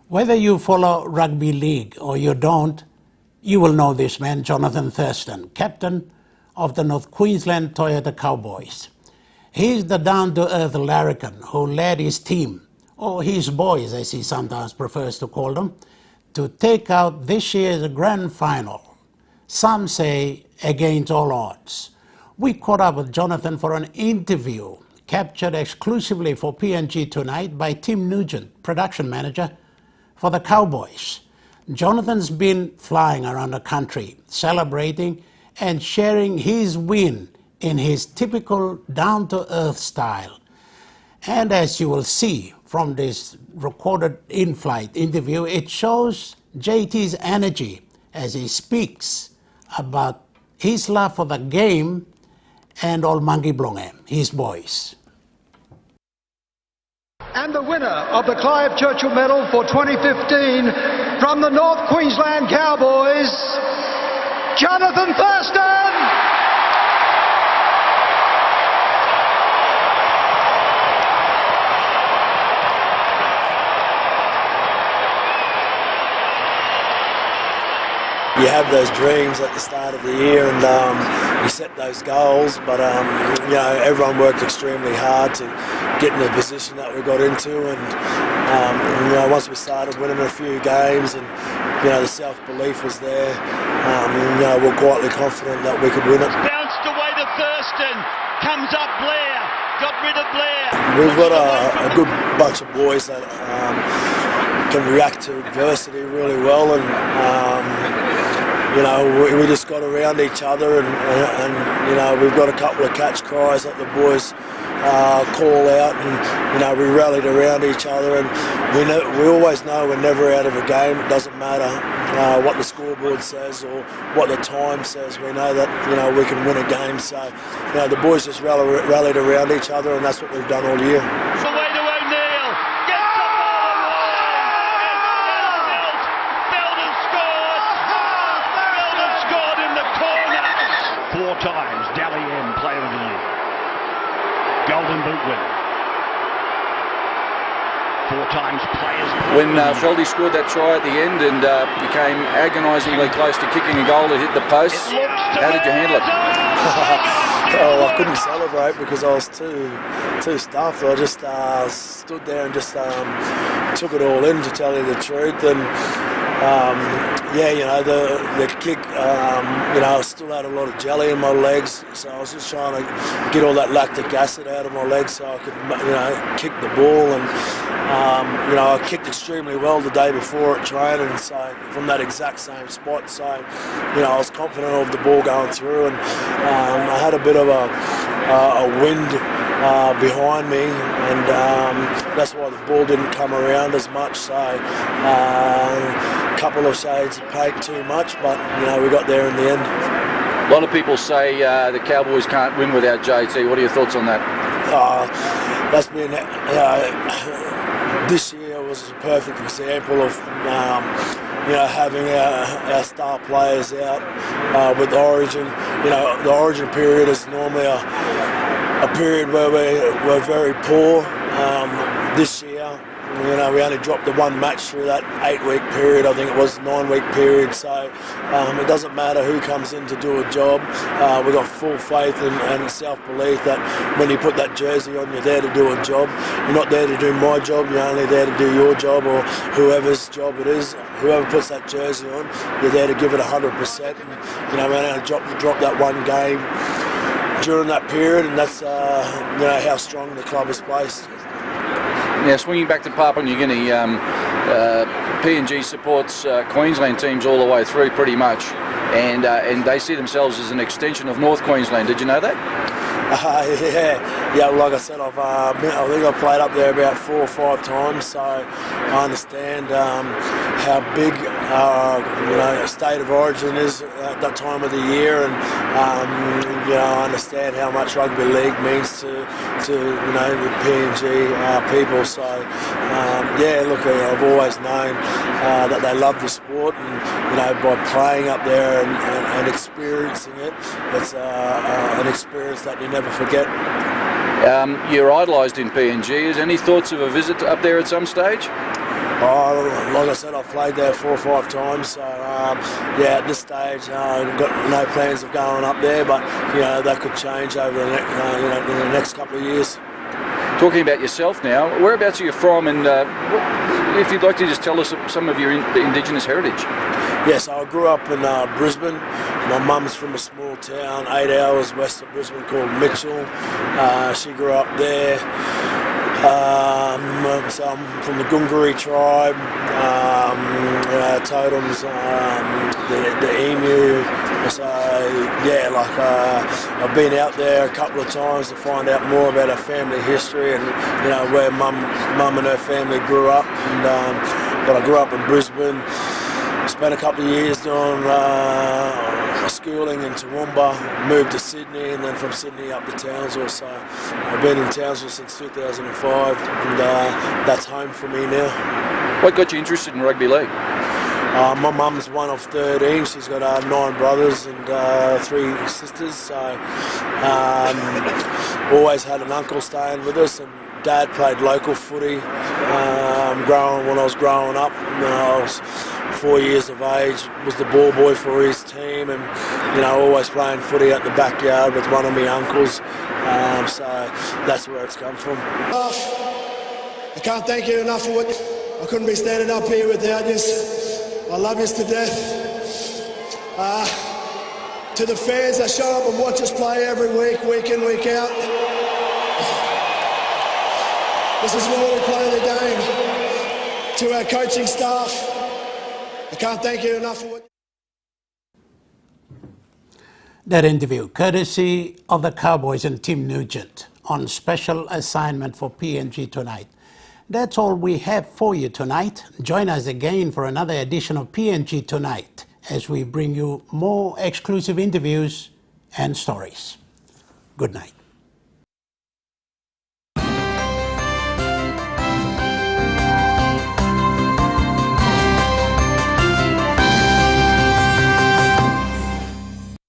Whether you follow rugby league or you don't, you will know this man, Jonathan Thurston, captain of the North Queensland Toyota Cowboys. He's the down-to-earth larrikin who led his team, or his boys as he sometimes prefers to call them, to take out this year's grand final. Some say against all odds. We caught up with Jonathan for an interview captured exclusively for PNG tonight by Tim Nugent, production manager for the Cowboys. Jonathan's been flying around the country, celebrating and sharing his win in his typical down-to-earth style. And as you will see from this recorded in-flight interview, it shows JT's energy as he speaks about his love for the game and all Mangi Blonge, his boys. And the winner of the Clive Churchill Medal for 2015 from the North Queensland Cowboys, Jonathan Thurston! You have those dreams at the start of the year and you set those goals, but you know, everyone worked extremely hard to get in the position that we got into, and you know, once we started winning a few games and you know, the self-belief was there, you know, we're quietly confident that we could win it. Bounced away to Thurston, comes up Blair, got rid of Blair. We've got a good bunch of boys that can react to adversity really well, and you know, we just got around each other, and you know, we've got a couple of catch cries that the boys call out, and you know, we rallied around each other, and we always know we're never out of a game. It doesn't matter what the scoreboard says or what the time says. We know that, you know, we can win a game. So you know, the boys just rallied around each other, and that's what we've done all year. Times Dally M Player of the Year, Golden Boot winner, 4 times Players. When Feldy scored that try at the end and became agonisingly close to kicking a goal that hit the post, how did you handle it? Oh, I couldn't celebrate because I was too stuffed. I just stood there and just took it all in, to tell you the truth. And yeah, you know, the kick, you know, I still had a lot of jelly in my legs, so I was just trying to get all that lactic acid out of my legs so I could, you know, kick the ball. And you know, I kicked extremely well the day before at training, so from that exact same spot. So you know, I was confident of the ball going through, and I had a bit of a wind behind me, and that's why the ball didn't come around as much. So a couple of shades of paint too much, but you know, we got there in the end. A lot of people say the Cowboys can't win without JT. What are your thoughts on that? That's been, this year was a perfect example of you know, having our star players out with Origin. You know, the Origin period is normally a period where we're very poor. This year, you know, we only dropped the one match through that 8-week period. I think it was 9-week period. So it doesn't matter who comes in to do a job. We've got full faith and self-belief that when you put that jersey on, you're there to do a job. You're not there to do my job. You're only there to do your job, or whoever's job it is. Whoever puts that jersey on, you're there to give it 100%. And, you know, we only dropped that one game during that period, and that's you know, how strong the club is placed. Now, swinging back to Papua New Guinea, PNG supports Queensland teams all the way through, pretty much, and they see themselves as an extension of North Queensland. Did you know that? Yeah. Like I said, I think I've played up there about 4 or 5 times, so I understand how big you know, state of origin is at that time of the year, and you know, I understand how much rugby league means to you know, the PNG people. So yeah, look, I've always known that they love the sport, and you know, by playing up there and experiencing it, it's an experience that you never forget. You're idolised in PNG. Is any thoughts of a visit up there at some stage? Like I said, I've played there 4 or 5 times. So yeah, at this stage, I've got no plans of going up there, but that could change over the in the next couple of years. Talking about yourself now, whereabouts are you from, and if you'd like to just tell us some of your Indigenous heritage? Yes, I grew up in Brisbane. My mum's from a small town 8 hours west of Brisbane called Mitchell. She grew up there. So I'm from the Gungari tribe. Totems, the emu. So yeah, I've been out there a couple of times to find out more about her family history and where mum and her family grew up. But I grew up in Brisbane. Spent a couple of years doing schooling in Toowoomba, moved to Sydney, and then from Sydney up to Townsville. So I've been in Townsville since 2005, and that's home for me now. What got you interested in rugby league? My mum's one of 13. She's got 9 brothers and 3 sisters. So always had an uncle staying with us, and Dad played local footy. When I was growing up, I was 4 years of age, was the ball boy for his team, and always playing footy at the backyard with one of my uncles. So that's where it's come from. I can't thank you enough for what I couldn't be standing up here without you. I love you to death. To the fans that show up and watch us play every week in, week out. This is why we play the game. To our coaching staff, I can't thank you enough for what... That interview, courtesy of the Cowboys and Tim Nugent, on special assignment for PNG tonight. That's all we have for you tonight. Join us again for another edition of PNG Tonight as we bring you more exclusive interviews and stories. Good night.